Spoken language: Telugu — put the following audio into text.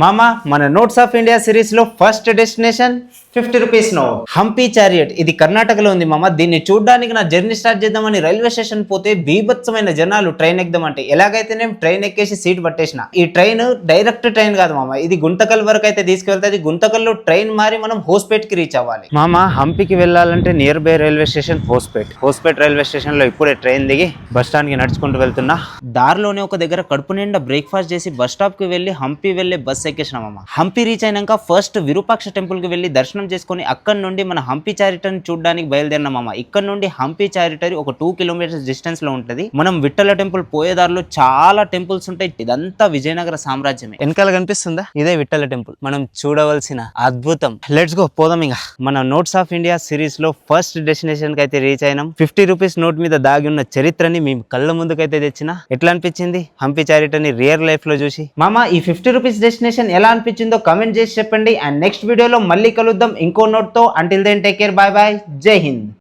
మామ మన నోట్స్ ఆఫ్ ఇండియా సిరీస్ లో ఫస్ట్ డెస్టినేషన్ 50 రూపీస్ నో హంపీ చారియట్. ఇది కర్ణాటకలో ఉంది మామ. దీన్ని చూడడానికి నా జర్నీ స్టార్ట్ చేద్దామని రైల్వే స్టేషన్ పోతే బీభత్సమైన జనాలు ట్రైన్ ఎక్కుదామంటే ఎలాగైతే నేను ట్రైన్ ఎక్కేసి సీట్ పట్టేసిన. ఈ ట్రైన్ డైరెక్ట్ ట్రైన్ కాదు మామ, ఇది గుంతకల్ వరకు అయితే తీసుకెళ్తాది. గుంతకల్లో ట్రైన్ మారి మనం హోస్పేట్ కి రీచ్ అవ్వాలి మామ. హంపీకి వెళ్ళాలంటే near by railway station Hospet railway station లో ఇప్పుడే ట్రైన్ దిగి బస్ స్టాండ్ కి నడుచుకుంటూ వెళ్తున్నా. దారిలోనే ఒక దగ్గర కడుపు నిండా బ్రేక్ఫాస్ట్ చేసి బస్ స్టాప్ కి వెళ్లి హంపీ వెళ్లే బస్ ఎక్కేసినామమ్మ. హంపీ రీచ్ అయినాక ఫస్ట్ విరూపాక్ష టెంపుల్ కి వెళ్లి దర్శనం చేసుకుని అక్కడ నుండి మన హంపీ చారిటర్ని చూడడానికి బయలుదేరినామమ్మ. ఇక్కడ నుండి హంపీ చారిటరీ ఒక 2 కిలోమీటర్స్ డిస్టెన్స్ లో ఉంటది. మనం విఠల టెంపుల్ పోయేదారిలో చాలా టెంపుల్స్ ఉంటాయి. ఇదంతా విజయనగర సామ్రాజ్యమే. వెనకాల కనిపిస్తుందా, ఇదే విఠల టెంపుల్. మనం చూడవలసిన అద్భుతం. లెట్స్ గో పోదాం. ఇంకా మన నోట్స్ ఆఫ్ ఇండియా సిరీస్ లో ఫస్ట్ డెస్టినేషన్ కి అయితే రీచ్ అయినాం. 50 రూపీస్ నోట్ మీద దాగి ఉన్న చరిత్రని మీ కళ్ళ ముందుకైతే తెచ్చిన. ఎట్లా అనిపించింది హంపీ చారిటర్ని రియల్ లైఫ్ లో చూసి? మామ ఈ 50 రూపీస్ డెస్టినేషన్ ఎలా అనిపించిందో కమెంట్ చేసి చెప్పండి. అండ్ నెక్స్ట్ వీడియోలో మళ్ళీ కలుద్దాం ఇంకో నోట్ తో. Until then take care, bye bye, జై హింద్.